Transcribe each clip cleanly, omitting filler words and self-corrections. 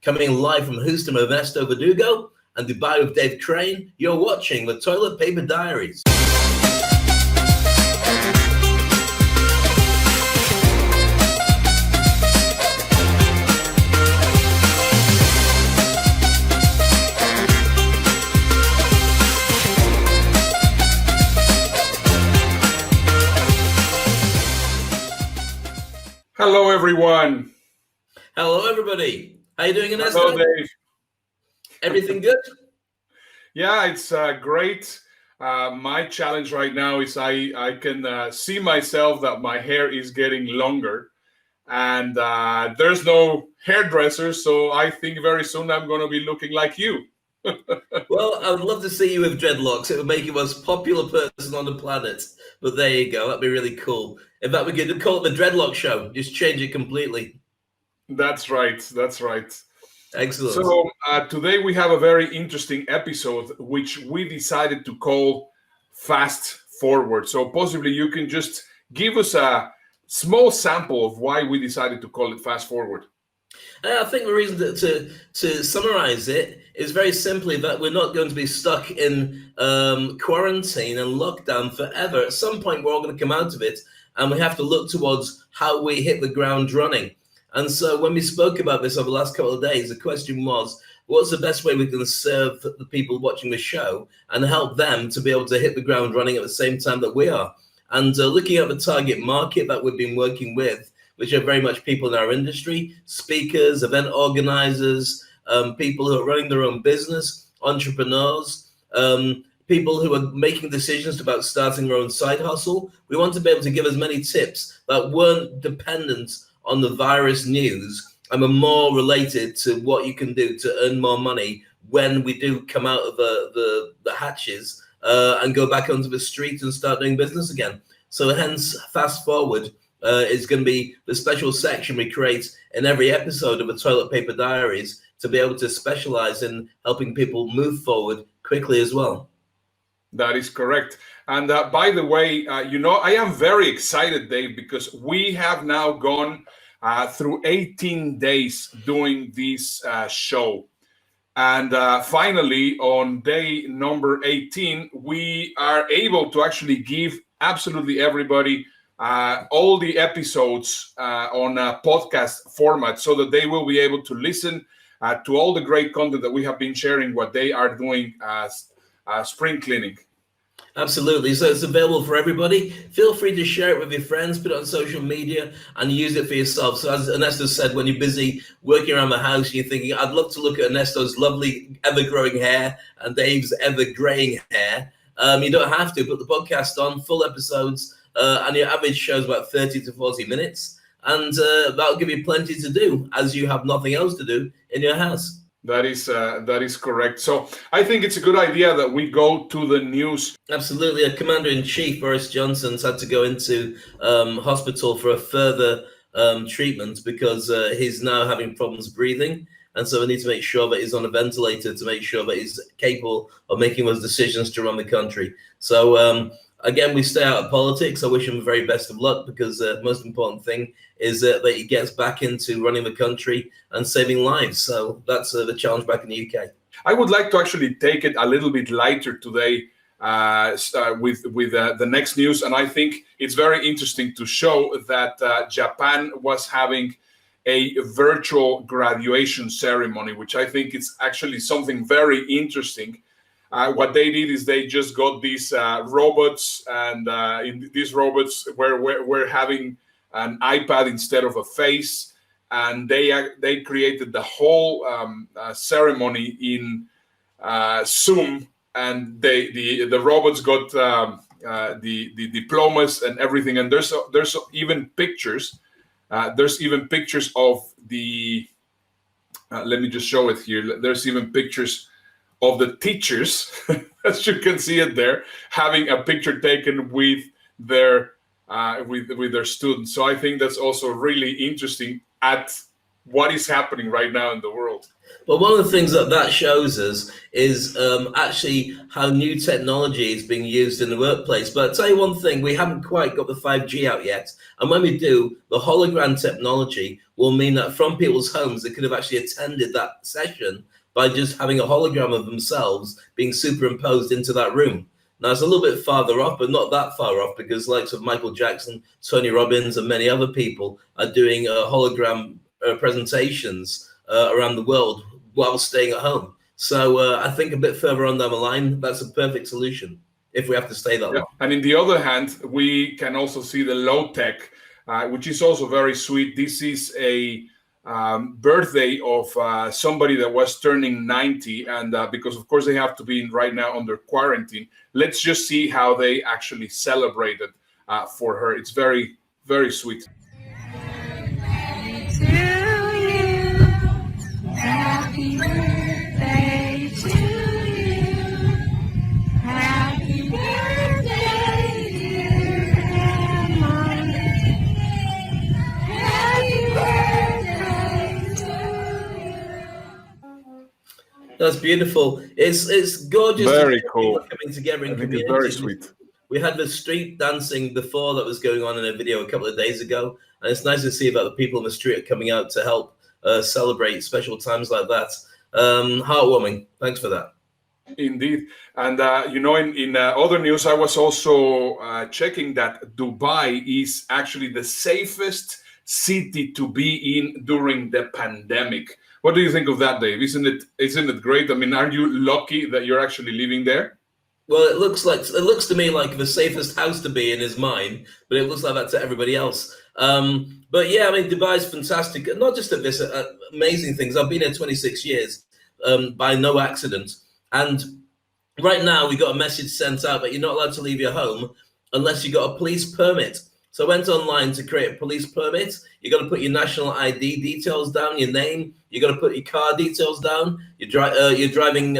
Coming live from Houston with Ernesto Verdugo and Dubai with Dave Crane, you're watching the Toilet Paper Diaries. Hello, everyone. Hello, everybody. How you doing, Ernesto? Hello, Dave. Everything good? Yeah, it's great. My challenge right now is I can see myself that my hair is getting longer, and there's no hairdresser, so I think very soon I'm going to be looking like you. Well, I would love to see you with dreadlocks. It would make you the most popular person on the planet. But there you go. That'd be really cool. In fact, we could call it the Dreadlock Show. Just change it completely. That's right. That's right. Excellent. So today we have a very interesting episode, which we decided to call Fast Forward. So possibly you can just give us a small sample of why we decided to call it Fast Forward. I think the reason to summarize it is very simply that we're not going to be stuck in quarantine and lockdown forever. At some point, we're all going to come out of it, and we have to look towards how we hit the ground running. And so when we spoke about this over the last couple of days, the question was, what's the best way we can serve the people watching the show and help them to be able to hit the ground running at the same time that we are? And looking at the target market that we've been working with, which are very much people in our industry, speakers, event organizers, people who are running their own business, entrepreneurs, people who are making decisions about starting their own side hustle. We want to be able to give as many tips that weren't dependent on the virus news and are more related to what you can do to earn more money when we do come out of the hatches and go back onto the street and start doing business again. So hence, Fast Forward is going to be the special section we create in every episode of the Toilet Paper Diaries to be able to specialize in helping people move forward quickly as well. That is correct. And by the way, I am very excited, Dave, because we have now gone through 18 days doing this show. And finally, on day number 18, we are able to actually give absolutely everybody all the episodes on a podcast format so that they will be able to listen to all the great content that we have been sharing, what they are doing as spring cleaning. Absolutely. So it's available for everybody. Feel free to share it with your friends, put it on social media, and use it for yourself. So as Ernesto said, when you're busy working around the house, and you're thinking, I'd love to look at Ernesto's lovely ever-growing hair and Dave's ever-graying hair. You don't have to. Put the podcast on, full episodes, and your average show is about 30 to 40 minutes. And that'll give you plenty to do as you have nothing else to do in your house. That is correct. So I think it's a good idea that we go to the news. Absolutely. A Commander-in-Chief, Boris Johnson's had to go into hospital for a further treatment because he's now having problems breathing. And so we need to make sure that he's on a ventilator to make sure that he's capable of making those decisions to run the country. So again, we stay out of politics. I wish him the very best of luck because the most important thing is that he gets back into running the country and saving lives. So that's the challenge back in the UK. I would like to actually take it a little bit lighter today with the next news. And I think it's very interesting to show that Japan was having a virtual graduation ceremony, which I think is actually something very interesting. What they did is they just got these robots, and in these robots we're having an iPad instead of a face, and they created the whole ceremony in Zoom, and the robots got the diplomas and everything, and there's even pictures. There's even pictures of the. Let me just show it here. There's even pictures of the teachers, as you can see it there, having a picture taken with their with their students. So I think that's also really interesting at what is happening right now in the world. But one of the things that shows us is actually how new technology is being used in the workplace. But I'll tell you one thing, we haven't quite got the 5G out yet. And when we do, the hologram technology will mean that from people's homes, they could have actually attended that session by just having a hologram of themselves being superimposed into that room. Now, it's a little bit farther off, but not that far off, because likes of Michael Jackson, Tony Robbins, and many other people are doing hologram presentations around the world while staying at home. So I think a bit further on down the line, that's a perfect solution if we have to stay that long. And in the other hand, we can also see the low tech, which is also very sweet. This is a birthday of somebody that was turning 90, and because of course they have to be right now under quarantine. Let's just see how they actually celebrated for her. It's very, very sweet. Happy birthday to you. Happy birthday, dear Emma. Happy birthday to you. That's beautiful. It's gorgeous. Very cool. Coming together in community. It's very sweet. We had the street dancing before that was going on in a video a couple of days ago, and it's nice to see that the people in the street are coming out to help celebrate special times like that. Heartwarming. Thanks for that. Indeed. And, in other news, I was also checking that Dubai is actually the safest city to be in during the pandemic. What do you think of that, Dave? Isn't it great? I mean, aren't you lucky that you're actually living there? Well, it looks to me like the safest house to be in is mine, but it looks like that to everybody else. But yeah, I mean, Dubai's fantastic. Not just at this amazing things. I've been here 26 years by no accident. And right now we got a message sent out that you're not allowed to leave your home unless you got a police permit. So I went online to create a police permit. You got to put your national ID details down, your name. You got to put your car details down, your driving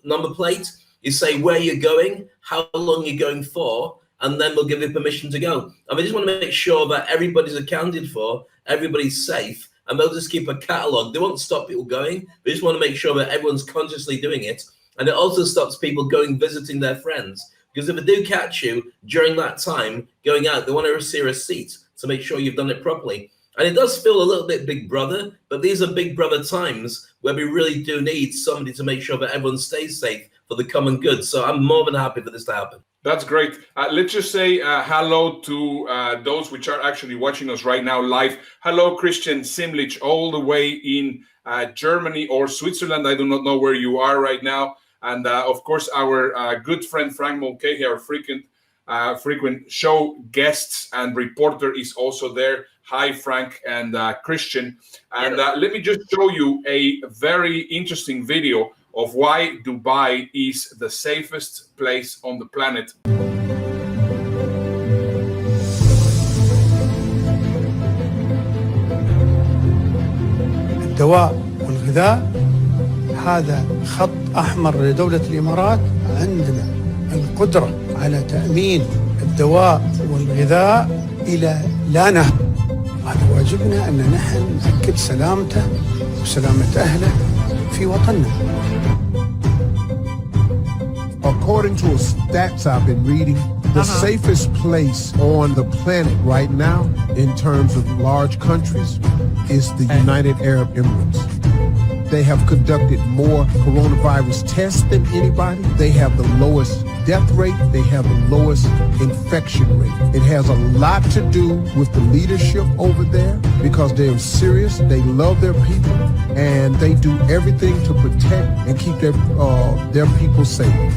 number plate. You say where you're going, how long you're going for, and then we'll give you permission to go. And we just want to make sure that everybody's accounted for, everybody's safe, and they'll just keep a catalogue. They won't stop people going. They just want to make sure that everyone's consciously doing it. And it also stops people going visiting their friends. Because if they do catch you during that time going out, they want to see a receipt to make sure you've done it properly. And it does feel a little bit Big Brother, but these are Big Brother times where we really do need somebody to make sure that everyone stays safe for the common good. So I'm more than happy for this to happen. That's great. Let's just say hello to those which are actually watching us right now live. Hello, Christian Simlich, all the way in Germany or Switzerland. I do not know where you are right now. And of course, our good friend Frank Mulcahy, our frequent show guests and reporter, is also there. Hi, Frank and Christian. And let me just show you a very interesting video of why Dubai is the safest place on the planet. الدواء والغذاء هذا خط أحمر لدولة الإمارات. عندنا القدرة على تأمين الدواء والغذاء إلى لا نهاية. هذا واجبنا أن نحن نأكد سلامته وسلامة أهله في وطننا. According to stats I've been reading, the safest place on the planet right now in terms of large countries is the United Arab Emirates. They have conducted more coronavirus tests than anybody. They have the lowest death rate. They have the lowest infection rate. It has a lot to do with the leadership over there because they're serious. They love their people and they do everything to protect and keep their people safe.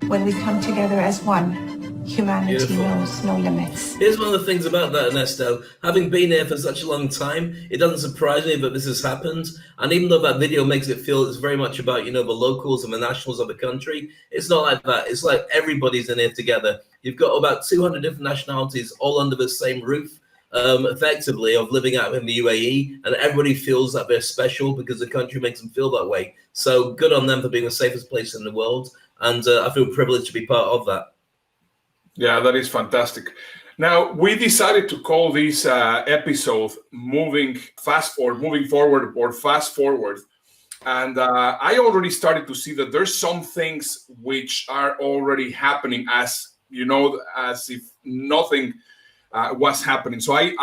When we come together as one, humanity Beautiful. knows no limits. Here's one of the things about that, Ernesto. Having been here for such a long time, it doesn't surprise me that this has happened. And even though that video makes it feel it's very much about, the locals and the nationals of the country, it's not like that. It's like everybody's in here together. You've got about 200 different nationalities all under the same roof, effectively, of living out in the UAE. And everybody feels that they're special because the country makes them feel that way. So good on them for being the safest place in the world. And I feel privileged to be part of that. Yeah, that is fantastic. Now, we decided to call this episode moving forward or fast forward. And I already started to see that there's some things which are already happening as if nothing was happening. So I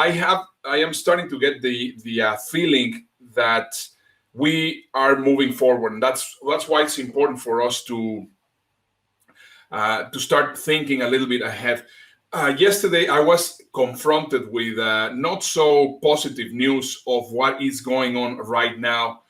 am starting to get the feeling that we are moving forward. And that's why it's important for us to start thinking a little bit ahead. Yesterday, I was confronted with not so positive news of what is going on right now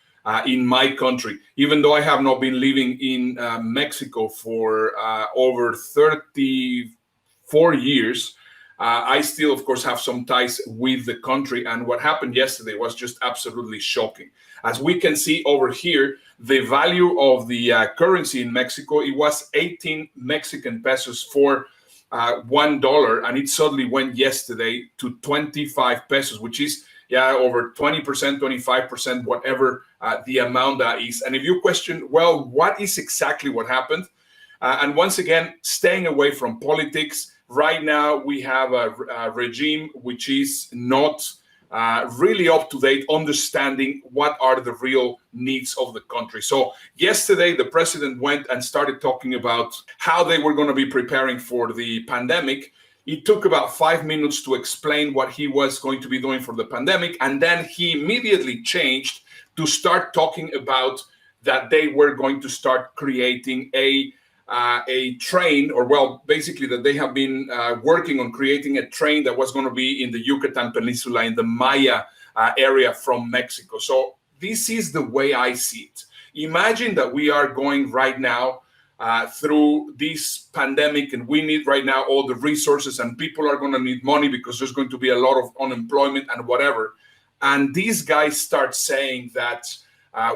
in my country. Even though I have not been living in Mexico for over 34 years, I still, of course, have some ties with the country. And what happened yesterday was just absolutely shocking. As we can see over here, the value of the currency in Mexico, it was 18 Mexican pesos for $1, and it suddenly went yesterday to 25 pesos, which is over 20%, 25%, whatever the amount that is. And if you question, well, what is exactly what happened? And once again, staying away from politics. Right now, we have a regime which is not really up to date, understanding what are the real needs of the country. So yesterday, the president went and started talking about how they were going to be preparing for the pandemic. It took about 5 minutes to explain what he was going to be doing for the pandemic. And then he immediately changed to start talking about that they were going to start creating a train, or basically that they have been working on creating a train that was going to be in the Yucatan Peninsula, in the Maya area from Mexico. So this is the way I see it. Imagine that we are going right now through this pandemic, and we need right now all the resources, and people are going to need money because there's going to be a lot of unemployment and whatever. And these guys start saying that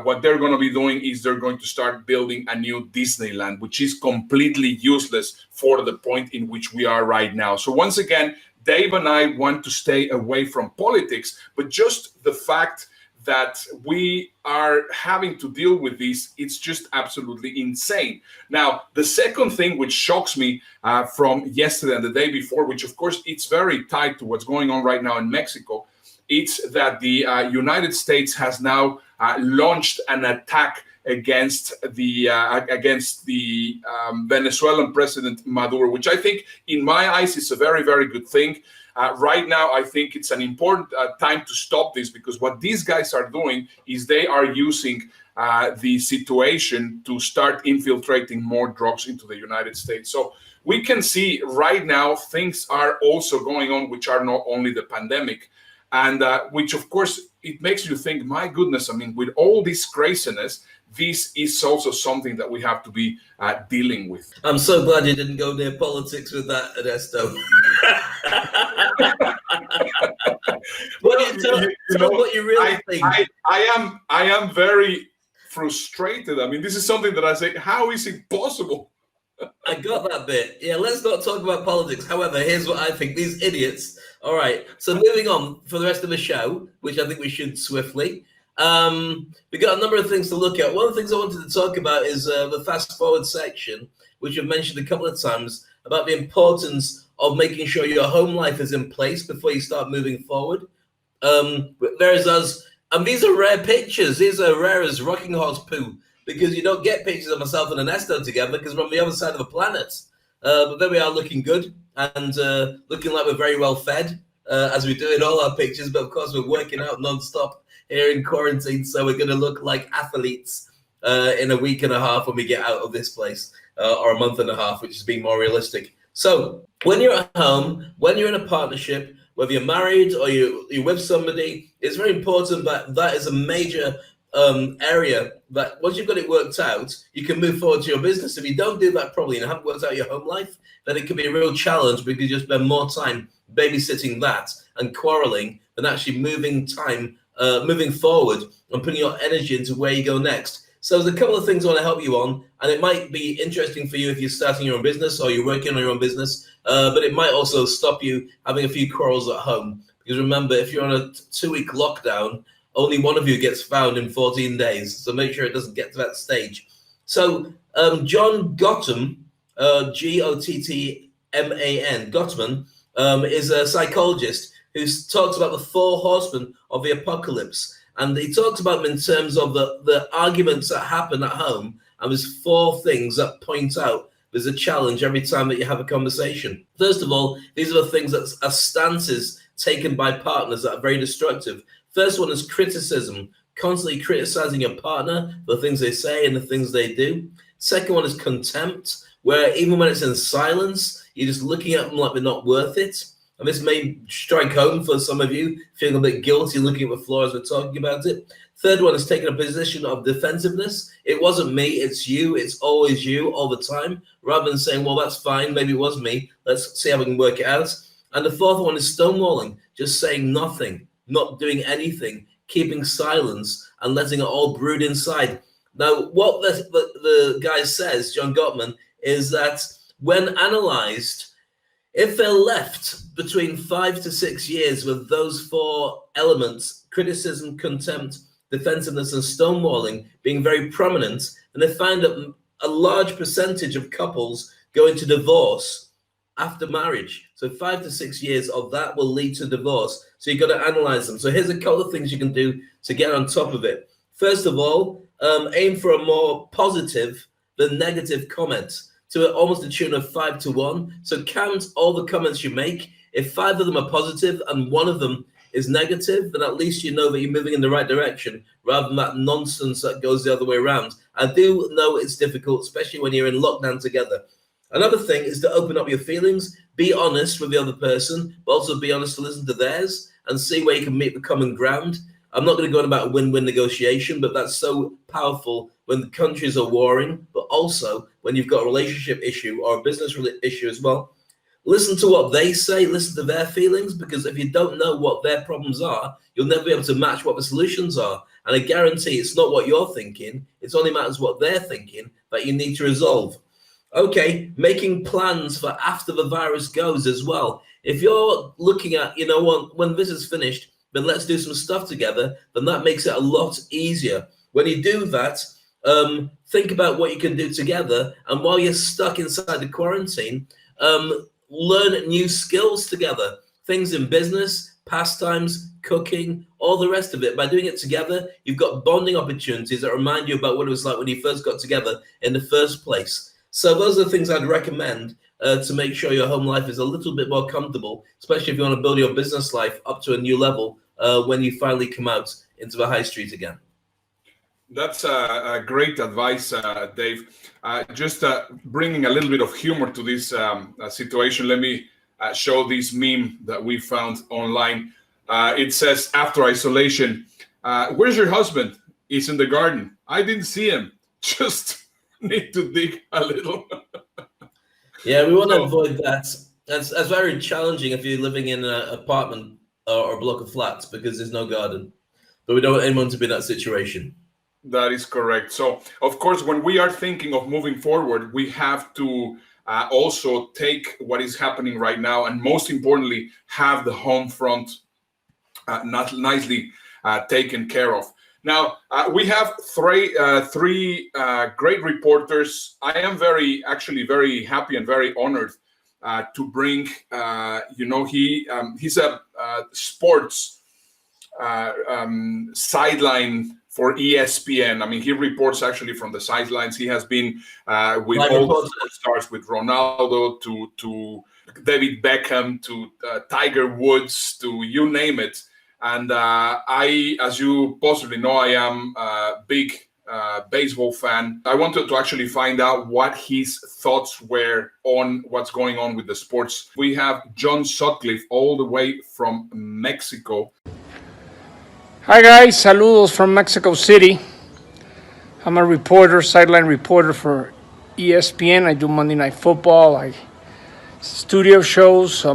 what they're going to be doing is they're going to start building a new Disneyland, which is completely useless for the point in which we are right now. So once again, Dave and I want to stay away from politics, but just the fact that we are having to deal with this, it's just absolutely insane. Now, the second thing which shocks me from yesterday and the day before, which of course it's very tied to what's going on right now in Mexico, it's that the United States has now launched an attack against the Venezuelan President Maduro, which I think, in my eyes, is a very, very good thing. Right now, I think it's an important time to stop this, because what these guys are doing is they are using the situation to start infiltrating more drugs into the United States. So we can see right now things are also going on which are not only the pandemic, and which, of course, it makes you think, my goodness, I mean, with all this craziness, this is also something that we have to be dealing with. I'm so glad you didn't go near politics with that, Ernesto. Tell what you really think. I am very frustrated. I mean, this is something that I say, how is it possible? I got that bit. Yeah, let's not talk about politics. However, here's what I think. These idiots. All right. So moving on for the rest of the show, which I think we should swiftly. We got a number of things to look at. One of the things I wanted to talk about is the fast forward section, which I've mentioned a couple of times, about the importance of making sure your home life is in place before you start moving forward. There's us, and these are rare pictures. These are rare as rocking horse poo, because you don't get pictures of myself and Ernesto together because we're on the other side of the planet. But there we are, looking good and looking like we're very well fed, as we do in all our pictures. But of course, we're working out non-stop here in quarantine, so we're going to look like athletes in a week and a half when we get out of this place, or a month and a half, which is being more realistic. So when you're at home, when you're in a partnership, whether you're married or you're with somebody, it's very important that that is a major area that once you've got it worked out, you can move forward to your business. If you don't do that properly and haven't worked out your home life, then it can be a real challenge because you spend more time babysitting that and quarreling than actually moving forward and putting your energy into where you go next. So there's a couple of things I want to help you on, and it might be interesting for you if you're starting your own business or you're working on your own business, but it might also stop you having a few quarrels at home. Because remember, if you're on a 2-week lockdown, only one of you gets found in 14 days. So make sure it doesn't get to that stage. So John Gottman, Gottman, Gottman, is a psychologist who talks about the 4 horsemen of the apocalypse. And he talks about them in terms of the arguments that happen at home. And there's 4 things that point out there's a challenge every time that you have a conversation. First of all, these are the things that are stances taken by partners that are very destructive. First one is criticism, constantly criticizing your partner for the things they say and the things they do. Second one is contempt, where even when it's in silence, you're just looking at them like they're not worth it. And this may strike home for some of you, feeling a bit guilty looking at the floor as we're talking about it. Third one is taking a position of defensiveness. It wasn't me, it's you, it's always you all the time, rather than saying, well, that's fine, maybe it was me, let's see how we can work it out. And the fourth one is stonewalling, just saying nothing, not doing anything, keeping silence and letting it all brood inside. Now, what the guy says, John Gottman, is that when analyzed, if they're left between 5 to 6 years with those 4 elements, criticism, contempt, defensiveness, and stonewalling being very prominent, then they find that a large percentage of couples go into divorce after marriage. So 5 to 6 years of that will lead to divorce. So you've got to analyze them. So here's a couple of things you can do to get on top of it. First of all, aim for a more positive than negative comment, to almost a tune of 5 to 1. So count all the comments you make. If 5 of them are positive and 1 of them is negative, then at least you know that you're moving in the right direction rather than that nonsense that goes the other way around. I do know it's difficult, especially when you're in lockdown together. Another thing is to open up your feelings, be honest with the other person, but also be honest to listen to theirs and see where you can meet the common ground. I'm not going to go on about a win-win negotiation, but that's so powerful when the countries are warring, but also when you've got a relationship issue or a business issue as well. Listen to what they say, listen to their feelings, because if you don't know what their problems are, you'll never be able to match what the solutions are. And I guarantee it's not what you're thinking, it only matters what they're thinking that you need to resolve. Okay, making plans for after the virus goes as well. If you're looking at, when this is finished, then let's do some stuff together, then that makes it a lot easier. When you do that, think about what you can do together. And while you're stuck inside the quarantine, learn new skills together. Things in business, pastimes, cooking, all the rest of it. By doing it together, you've got bonding opportunities that remind you about what it was like when you first got together in the first place. So those are the things I'd recommend to make sure your home life is a little bit more comfortable, especially if you want to build your business life up to a new level when you finally come out into the high street again. That's great advice, Dave. Just bringing a little bit of humor to this situation, let me show this meme that we found online. It says, after isolation, where's your husband? He's in the garden. I didn't see him. Just need to dig a little. Yeah, we want to avoid that. That's very challenging if you're living in an apartment or a block of flats because there's no garden. But we don't want anyone to be in that situation. That is correct. So, of course, when we are thinking of moving forward, we have to also take what is happening right now and, most importantly, have the home front not nicely taken care of. Now, we have three great reporters. I am very happy and very honored to bring, he's a sports sideline for ESPN. I mean, he reports actually from the sidelines. He has been with all the stars, with Ronaldo to David Beckham to Tiger Woods to you name it. And I, as you possibly know, I am a big baseball fan. I wanted to actually find out what his thoughts were on what's going on with the sports. We have John Sutcliffe all the way from Mexico. Hi guys, saludos from Mexico City. I'm a reporter, sideline reporter for ESPN. I do Monday Night Football, studio shows,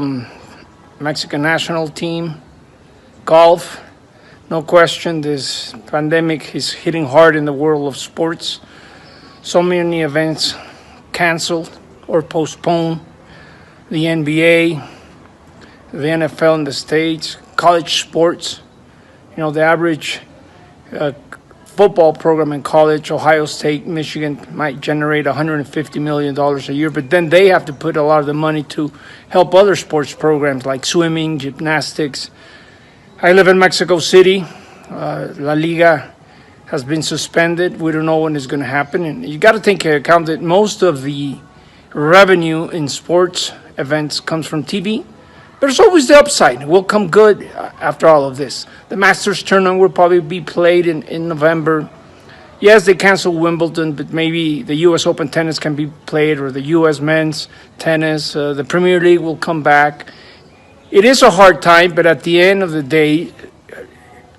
Mexican national team, golf. No question, this pandemic is hitting hard in the world of sports. So many events canceled or postponed. The NBA, the NFL in the States, college sports. The average football program in college, Ohio State, Michigan, might generate $150 million a year, but then they have to put a lot of the money to help other sports programs like swimming, gymnastics. I live in Mexico City. La Liga has been suspended. We don't know when it's going to happen. And you got to take into account that most of the revenue in sports events comes from TV. There's always the upside. It will come good after all of this. The Masters tournament will probably be played in November. Yes, they canceled Wimbledon, but maybe the U.S. Open tennis can be played, or the U.S. men's tennis. The Premier League will come back. It is a hard time, but at the end of the day,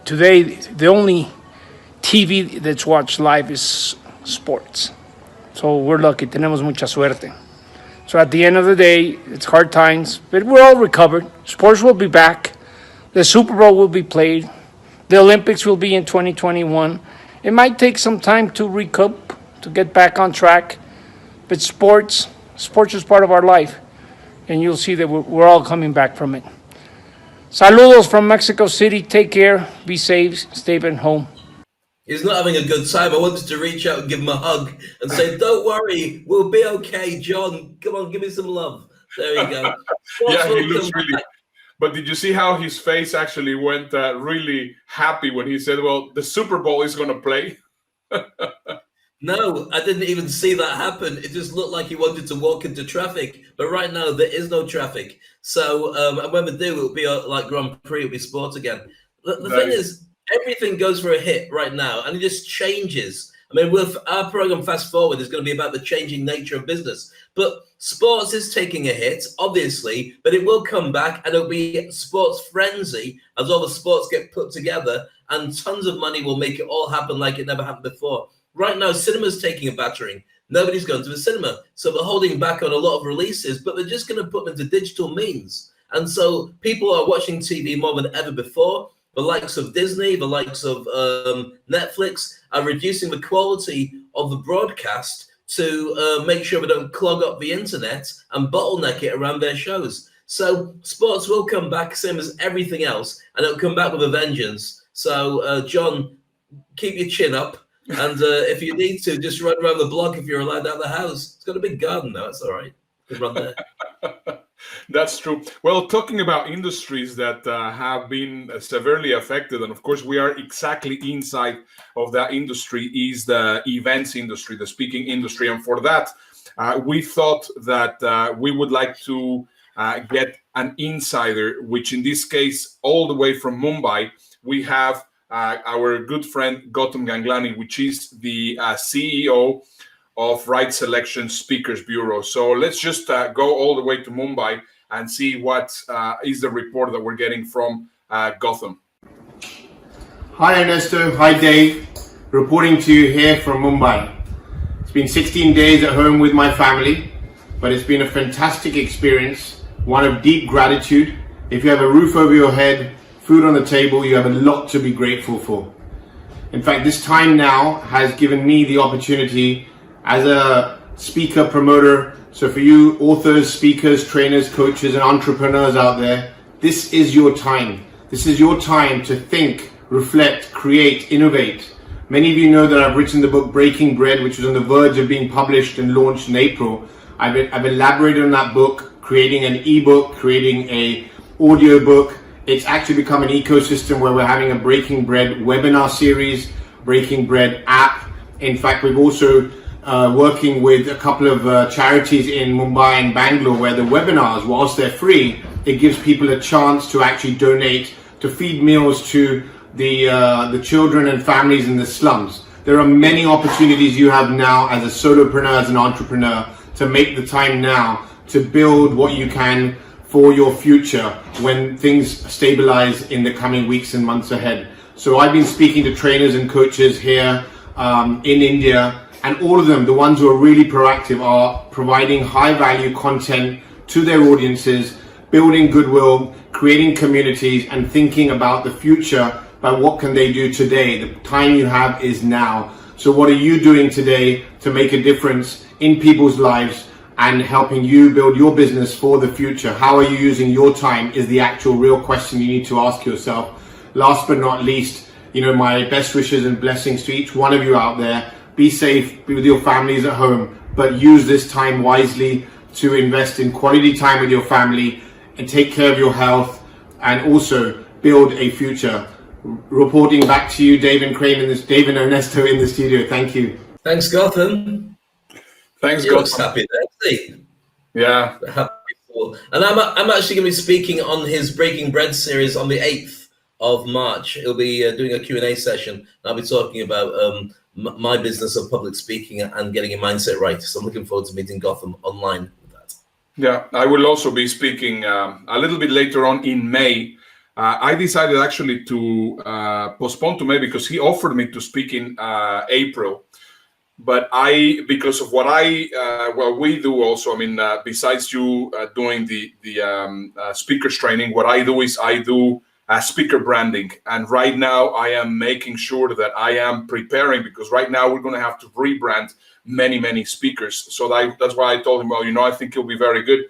today, the only TV that's watched live is sports. So we're lucky. Tenemos mucha suerte. So at the end of the day, it's hard times, but we're all recovered. Sports will be back. The Super Bowl will be played. The Olympics will be in 2021. It might take some time to recoup, to get back on track, but sports is part of our life, and you'll see that we're all coming back from it. Saludos from Mexico City. Take care. Be safe. Stay at home. He's not having a good time. I wanted to reach out and give him a hug and say, don't worry, we'll be okay, John. Come on, give me some love. There you go. Yeah, he looks really... But did you see how his face actually went really happy when he said, well, the Super Bowl is going to play? No, I didn't even see that happen. It just looked like he wanted to walk into traffic. But right now, there is no traffic. So and when we do, it'll be like Grand Prix, it'll be sport again. The thing is, everything goes for a hit right now, and it just changes. I mean, with our program Fast Forward is going to be about the changing nature of business. But sports is taking a hit, obviously, but it will come back, and it'll be sports frenzy as all the sports get put together, and tons of money will make it all happen like it never happened before. Right now, cinema's taking a battering. Nobody's going to the cinema. So they're holding back on a lot of releases, but they're just going to put them into digital means. And so people are watching TV more than ever before. The likes of Disney, the likes of Netflix are reducing the quality of the broadcast to make sure they don't clog up the internet and bottleneck it around their shows. So sports will come back, same as everything else, and it'll come back with a vengeance. So, John, keep your chin up. And if you need to, just run around the block if you're allowed out of the house. It's got a big garden now. It's all right. You can run there. That's true. Well, talking about industries that have been severely affected, and of course we are exactly inside of that industry, is the events industry, the speaking industry. And for that, we thought that we would like to get an insider, which in this case, all the way from Mumbai, we have our good friend Gautam Ganglani, which is the CEO of Right Selection Speakers Bureau. So let's just go all the way to Mumbai and see what is the report that we're getting from Gautam. Hi Ernesto, hi Dave, reporting to you here from Mumbai. It's been 16 days at home with my family, but it's been a fantastic experience, one of deep gratitude. If you have a roof over your head, food on the table, you have a lot to be grateful for. In fact, this time now has given me the opportunity as a speaker promoter. So for you authors, speakers, trainers, coaches, and entrepreneurs out there, this is your time. This is your time to think, reflect, create, innovate. Many of you know that I've written the book Breaking Bread, which was on the verge of being published and launched in April. I've elaborated on that book, creating an ebook, creating an audio book. It's actually become an ecosystem where we're having a Breaking Bread webinar series, Breaking Bread app. In fact, we've also working with a couple of charities in Mumbai and Bangalore where the webinars, whilst they're free, it gives people a chance to actually donate to feed meals to the children and families in the slums. There are many opportunities you have now as a solopreneur, as an entrepreneur, to make the time now to build what you can for your future when things stabilize in the coming weeks and months ahead. So I've been speaking to trainers and coaches here in India, and all of them, the ones who are really proactive, are providing high value content to their audiences, building goodwill, creating communities, and thinking about the future, about what can they do today. The time you have is now. So what are you doing today to make a difference in people's lives and helping you build your business for the future? How are you using your time is the actual real question you need to ask yourself. Last but not least, my best wishes and blessings to each one of you out there. Be safe, be with your families at home, but use this time wisely to invest in quality time with your family and take care of your health, and also build a future. Reporting back to you, Dave and Ernesto in the studio. Thank you. Thanks, Gotham. Thanks, You Gotham. looks happy there, see? Yeah. Happy for. And I'm actually going to be speaking on his Breaking Bread series on the 8th of March. He'll be doing a Q&A session. And I'll be talking about my business of public speaking and getting your mindset right. So I'm looking forward to meeting Gotham online with that. Yeah, I will also be speaking a little bit later on in May. I decided actually to postpone to May because he offered me to speak in April. But because of what we do also, besides you doing the speakers training, what I do is I do speaker branding. And right now I am making sure that I am preparing, because right now we're going to have to rebrand many speakers. So that's why I told him, I think it'll be very good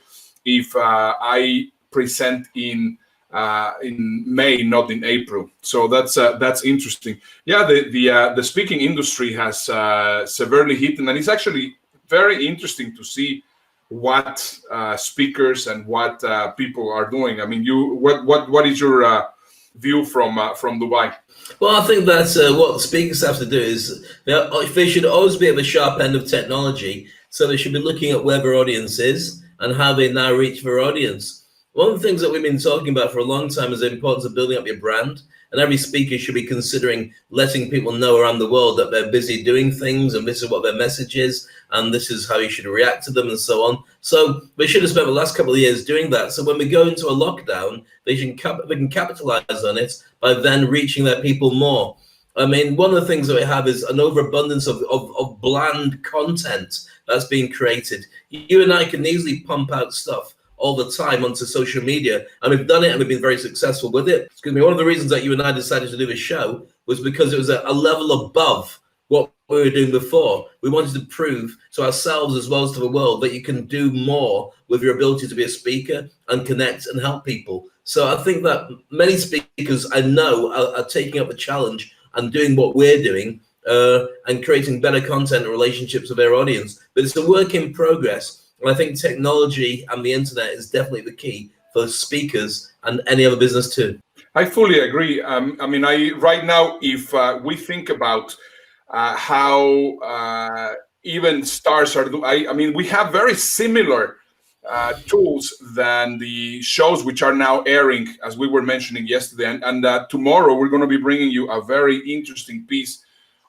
if I present in May, not in April. So that's interesting. Yeah, the speaking industry has severely hit, and it's actually very interesting to see what speakers and what people are doing. What is your view from Dubai? Well, I think that's what speakers have to do is they should always be at the sharp end of technology. So they should be looking at where their audience is and how they now reach their audience. One of the things that we've been talking about for a long time is the importance of building up your brand. And every speaker should be considering letting people know around the world that they're busy doing things, and this is what their message is, and this is how you should react to them, and so on. So they should have spent the last couple of years doing that. So when we go into a lockdown, they can capitalize on it by then reaching their people more. One of the things that we have is an overabundance of bland content that's being created. You and I can easily pump out stuff all the time onto social media, and we've done it and we've been very successful with it. Excuse me. One of the reasons that you and I decided to do this show was because it was a level above what we were doing before. We wanted to prove to ourselves as well as to the world that you can do more with your ability to be a speaker and connect and help people. So I think that many speakers I know are taking up the challenge and doing what we're doing and creating better content and relationships with their audience. But it's a work in progress. And I think technology and the internet is definitely the key for speakers and any other business too. I fully agree. Right now, if we think about how even stars are doing, we have very similar tools than the shows which are now airing, as we were mentioning yesterday. And tomorrow we're going to be bringing you a very interesting piece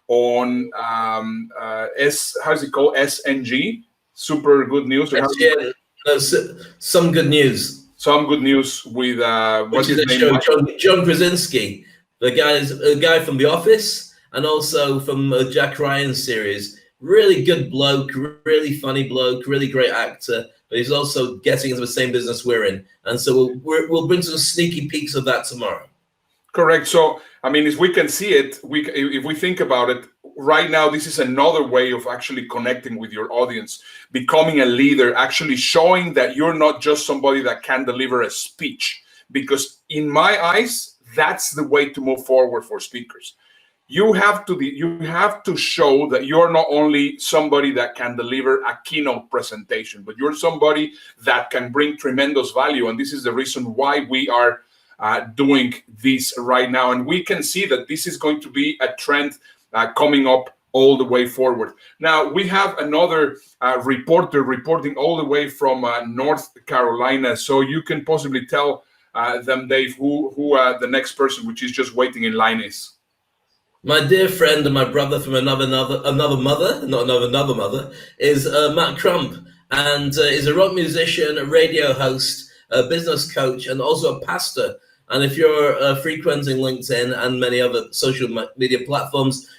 on how's it called? SNG. Super good news. Some good news. Some good news with what's his name? John Krasinski, the guy from The Office and also from Jack Ryan's series. Really good bloke, really funny bloke, really great actor. But he's also getting into the same business we're in, and so we'll bring some sneaky peeks of that tomorrow. Correct. So as we can see it, if we think about it, right now, this is another way of actually connecting with your audience, becoming a leader, actually showing that you're not just somebody that can deliver a speech. Because in my eyes, that's the way to move forward for speakers. You have to show that you're not only somebody that can deliver a keynote presentation, but you're somebody that can bring tremendous value. And this is the reason why we are doing this right now. And we can see that this is going to be a trend coming up all the way forward. Now, we have another reporter reporting all the way from North Carolina. So you can possibly tell them, Dave, who the next person, which is just waiting in line, is. My dear friend and my brother from another mother, is Matt Crump. And is a rock musician, a radio host, a business coach, and also a pastor. And if you're frequenting LinkedIn and many other social media platforms,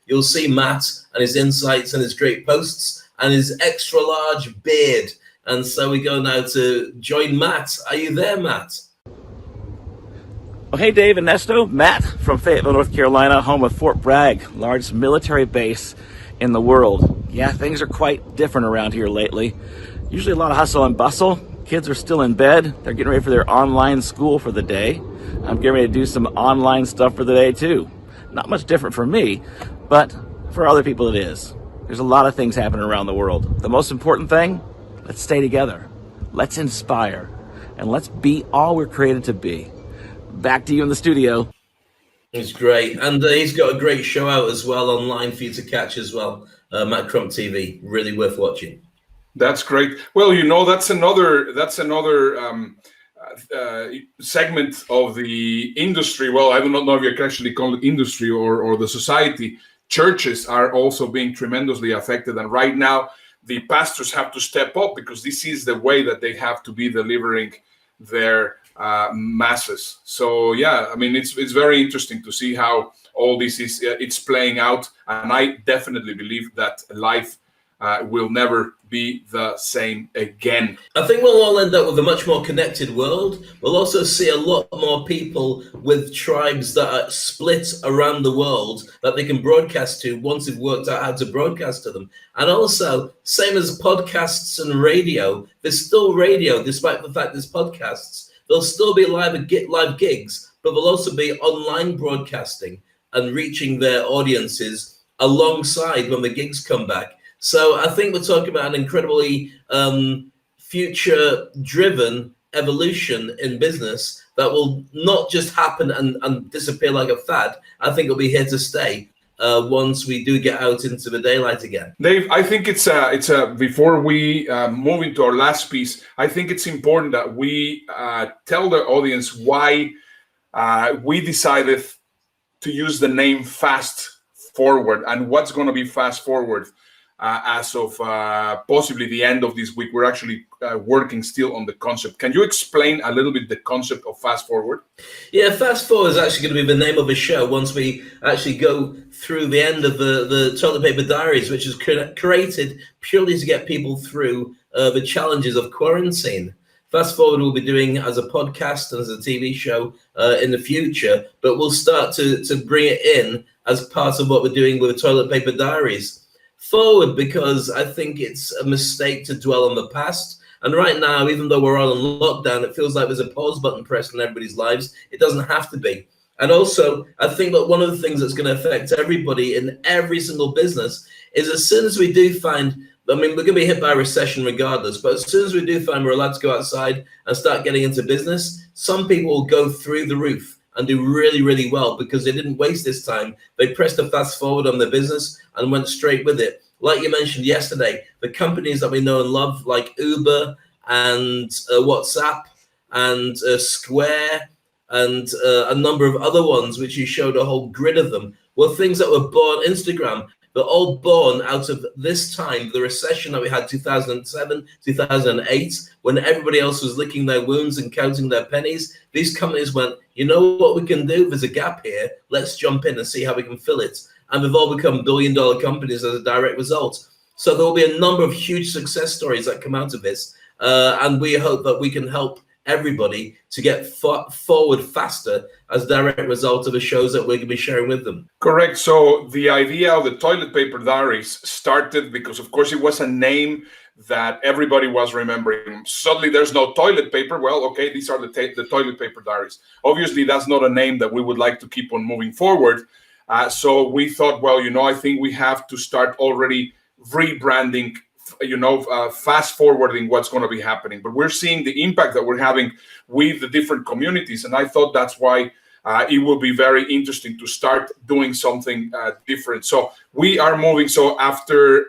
you'll see Matt and his insights and his great posts and his extra large beard. And so we go now to join Matt. Are you there, Matt? Well, hey, Dave, Ernesto, Matt from Fayetteville, North Carolina, home of Fort Bragg, largest military base in the world. Yeah, things are quite different around here lately. Usually a lot of hustle and bustle. Kids are still in bed. They're getting ready for their online school for the day. I'm getting ready to do some online stuff for the day, too. Not much different for me, but for other people it is. There's a lot of things happening around the world. The most important thing, let's stay together. Let's inspire. And let's be all we're created to be. Back to you in the studio. It's great. And he's got a great show out as well online for you to catch as well. Matt Crump TV. Really worth watching. That's great. Well, you know, that's another segment of the industry. Well, I do not know if you can actually call it industry or the society. Churches are also being tremendously affected. And right now, the pastors have to step up because this is the way that they have to be delivering their masses. So yeah, I mean, it's very interesting to see how all this is it's playing out, and I definitely believe that life will never be the same again. I think we'll all end up with a much more connected world. We'll also see a lot more people with tribes that are split around the world that they can broadcast to once they've worked out how to broadcast to them. And also, same as podcasts and radio, there's still radio, despite the fact there's podcasts. There'll still be live gigs, but there'll also be online broadcasting and reaching their audiences alongside when the gigs come back. So I think we're talking about an incredibly future-driven evolution in business that will not just happen and disappear like a fad. I think it'll be here to stay once we do get out into the daylight again. Dave, I think it's before we move into our last piece, I think it's important that we tell the audience why we decided to use the name Fast Forward and what's going to be Fast Forward. As of possibly the end of this week. We're actually working still on the concept. Can you explain a little bit the concept of Fast Forward? Yeah, Fast Forward is actually going to be the name of the show once we actually go through the end of the Toilet Paper Diaries, which is created purely to get people through the challenges of quarantine. Fast Forward we'll be doing as a podcast and as a TV show in the future, but we'll start to bring it in as part of what we're doing with the Toilet Paper Diaries. Forward, because I think it's a mistake to dwell on the past. And right now, even though we're all in lockdown, it feels like there's a pause button pressed in everybody's lives. It doesn't have to be. And also, I think that one of the things that's going to affect everybody in every single business is as soon as we do find, I mean, we're going to be hit by a recession regardless, but as soon as we do find we're allowed to go outside and start getting into business, some people will go through the roof and do really, really well because they didn't waste this time. They pressed a fast forward on their business and went straight with it. Like you mentioned yesterday, the companies that we know and love, like Uber and WhatsApp and Square and a number of other ones, which you showed a whole grid of them, were things that were born, Instagram, they're all born out of this time, the recession that we had 2007, 2008, when everybody else was licking their wounds and counting their pennies. These companies went, you know what we can do? There's a gap here. Let's jump in and see how we can fill it. And they've all become billion-dollar companies as a direct result. So there will be a number of huge success stories that come out of this. And we hope that we can help everybody to get forward faster as direct result of the shows that we're going to be sharing with them. Correct. So the idea of the Toilet Paper Diaries started because, of course, it was a name that everybody was remembering. Suddenly there's no toilet paper. Well, okay, these are the Toilet Paper Diaries. Obviously, that's not a name that we would like to keep on moving forward. So we thought, well, I think we have to start already rebranding, fast forwarding what's going to be happening. But we're seeing the impact that we're having with the different communities. And I thought that's why it will be very interesting to start doing something different. So we are moving. So after,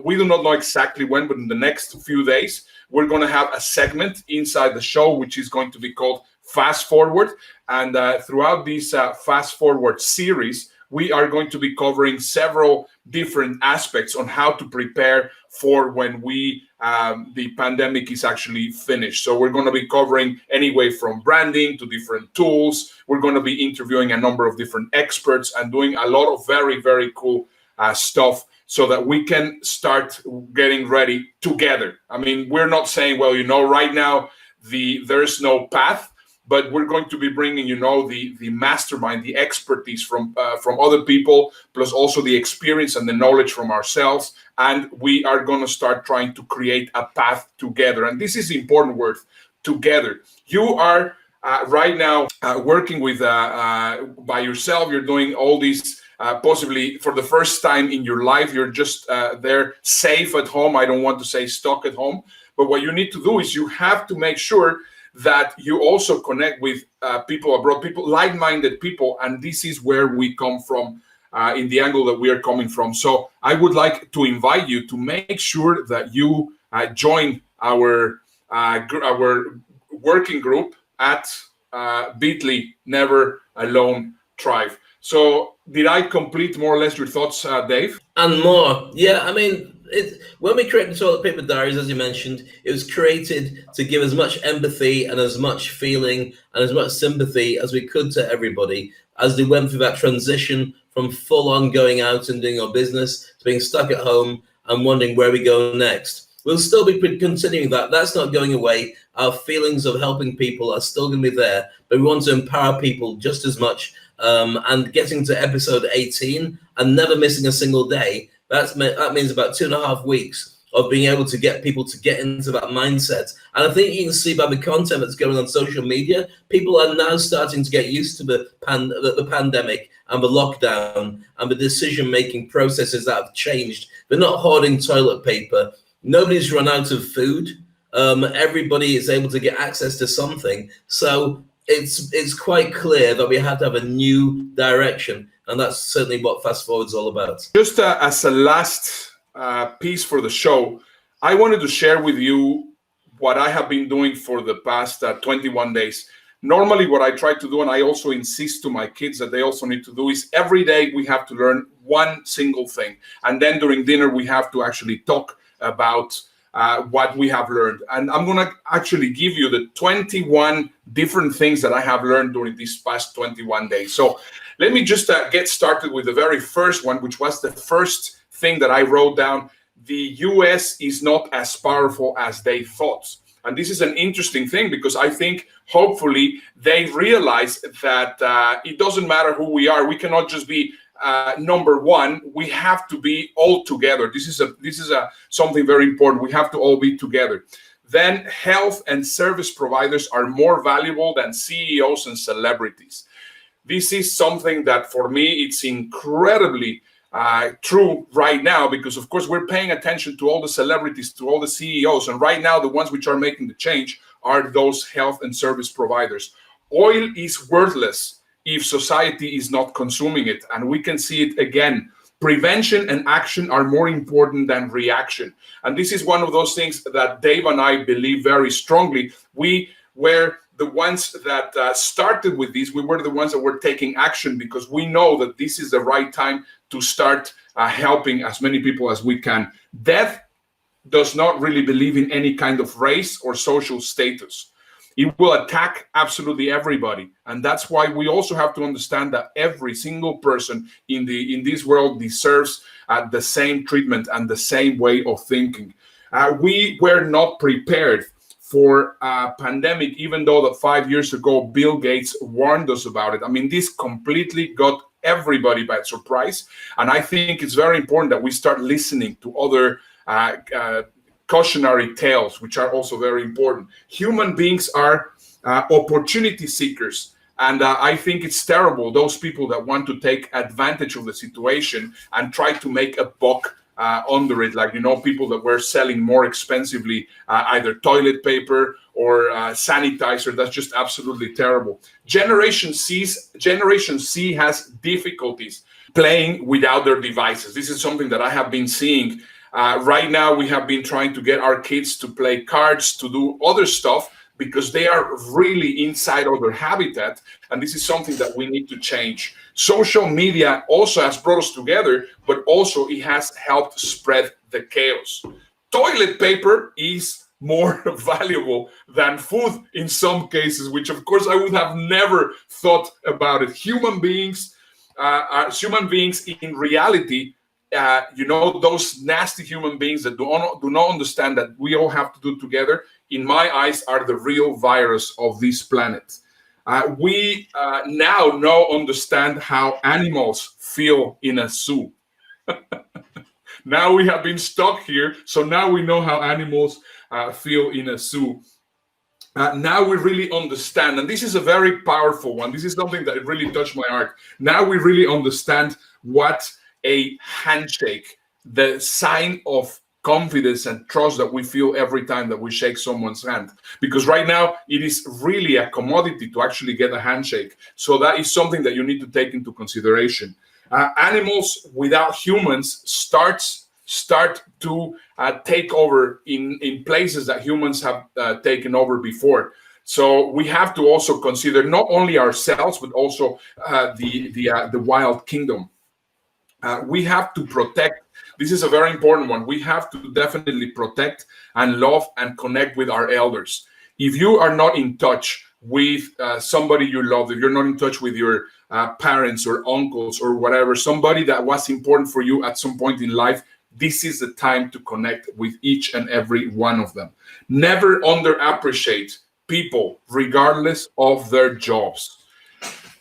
we do not know exactly when, but in the next few days, we're going to have a segment inside the show, which is going to be called Fast Forward. And throughout this Fast Forward series, we are going to be covering several different aspects on how to prepare for when the pandemic is actually finished. So we're going to be covering anyway from branding to different tools. We're going to be interviewing a number of different experts and doing a lot of very, very cool stuff so that we can start getting ready together. I mean, we're not saying, well, right now there's no path, but we're going to be bringing, the mastermind, the expertise from other people, plus also the experience and the knowledge from ourselves. And we are going to start trying to create a path together. And this is the important word, together. You are right now working with by yourself. You're doing all these possibly for the first time in your life. You're just there safe at home. I don't want to say stuck at home. But what you need to do is you have to make sure that you also connect with people abroad, people, like-minded people. And this is where we come from in the angle that we are coming from. So I would like to invite you to make sure that you join our working group at bit.ly Never Alone Thrive. So did I complete more or less your thoughts, Dave? And more. Yeah, I mean, when we created the Toilet Paper Diaries, as you mentioned, it was created to give as much empathy and as much feeling and as much sympathy as we could to everybody as they went through that transition from full on going out and doing our business to being stuck at home and wondering where we go next. We'll still be continuing that. That's not going away. Our feelings of helping people are still going to be there, but we want to empower people just as much. And getting to episode 18 and never missing a single day, that means about 2.5 weeks of being able to get people to get into that mindset. And I think you can see by the content that's going on social media, people are now starting to get used to the pandemic and the lockdown and the decision-making processes that have changed. They're not hoarding toilet paper. Nobody's run out of food. Everybody is able to get access to something. So it's quite clear that we have to have a new direction. And that's certainly what Fast Forward's all about. Just as a last piece for the show, I wanted to share with you what I have been doing for the past 21 days. Normally what I try to do, and I also insist to my kids that they also need to do, is every day we have to learn one single thing. And then during dinner, we have to actually talk about what we have learned. And I'm going to actually give you the 21 different things that I have learned during these past 21 days. So let me just get started with the very first one, which was the first thing that I wrote down. The US is not as powerful as they thought. And this is an interesting thing because I think hopefully they realize that it doesn't matter who we are. We cannot just be number one. We have to be all together. This is something very important. We have to all be together. Then health and service providers are more valuable than CEOs and celebrities. This is something that for me, it's incredibly true right now, because of course we're paying attention to all the celebrities, to all the CEOs, and right now the ones which are making the change are those health and service providers. Oil is worthless if society is not consuming it, and we can see it again. Prevention and action are more important than reaction, and this is one of those things that Dave and I believe very strongly. We were the ones that started with this. We were the ones that were taking action because we know that this is the right time to start helping as many people as we can. Death does not really believe in any kind of race or social status. It will attack absolutely everybody. And that's why we also have to understand that every single person in this world deserves the same treatment and the same way of thinking. We were not prepared for a pandemic, even though that 5 years ago, Bill Gates warned us about it. I mean, this completely got everybody by surprise. And I think it's very important that we start listening to other cautionary tales, which are also very important. Human beings are opportunity seekers. And I think it's terrible, those people that want to take advantage of the situation and try to make a buck under it, like, people that were selling more expensively either toilet paper or sanitizer. That's just absolutely terrible. Generation C has difficulties playing without their devices. This is something that I have been seeing. Right now, we have been trying to get our kids to play cards, to do other stuff, because they are really inside of their habitat, and this is something that we need to change. Social media also has brought us together, but also it has helped spread the chaos. Toilet paper is more valuable than food in some cases, which of course I would have never thought about it. Human beings in reality those nasty human beings that do not understand that we all have to do together, in my eyes, are the real virus of this planet. We now understand how animals feel in a zoo. Now we have been stuck here, so now we know how animals feel in a zoo. Now we really understand, and this is a very powerful one. This is something that really touched my heart. Now we really understand what a handshake, the sign of confidence and trust that we feel every time that we shake someone's hand. Because right now it is really a commodity to actually get a handshake. So that is something that you need to take into consideration. Animals without humans start to take over in places that humans have taken over before. So we have to also consider not only ourselves, but also the wild kingdom. We have to protect. This is a very important one. We have to definitely protect and love and connect with our elders. If you are not in touch with somebody you love, if you're not in touch with your parents or uncles or whatever, somebody that was important for you at some point in life, this is the time to connect with each and every one of them. Never underappreciate people, regardless of their jobs.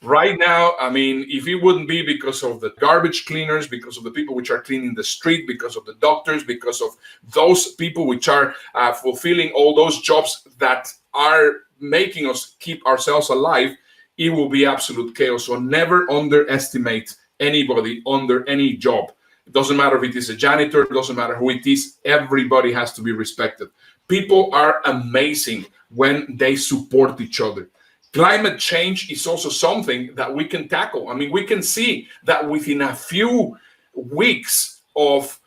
Right now, I mean, if it wouldn't be because of the garbage cleaners, because of the people which are cleaning the street, because of the doctors, because of those people which are fulfilling all those jobs that are making us keep ourselves alive, it will be absolute chaos. So never underestimate anybody under any job. It doesn't matter if it is a janitor, it doesn't matter who it is, everybody has to be respected. People are amazing when they support each other. Climate change is also something that we can tackle. I mean, we can see that within a few weeks of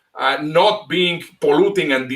not being polluting and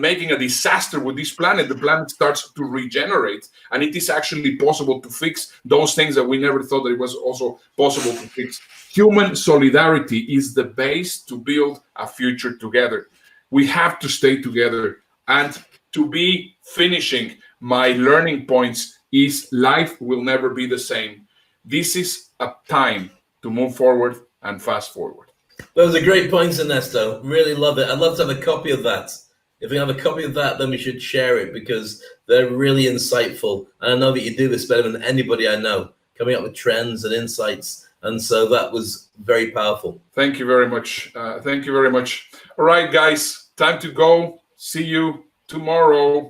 making a disaster with this planet, the planet starts to regenerate. And it is actually possible to fix those things that we never thought that it was also possible to fix. Human solidarity is the base to build a future together. We have to stay together. And to be finishing my learning points is life will never be the same. This is a time to move forward and fast forward. Those are great points, Ernesto. Really love it. I'd love to have a copy of that. If we have a copy of that, then we should share it because they're really insightful. And I know that you do this better than anybody I know, coming up with trends and insights. And so that was very powerful. Thank you very much. Thank you very much. All right, guys, time to go. See you tomorrow.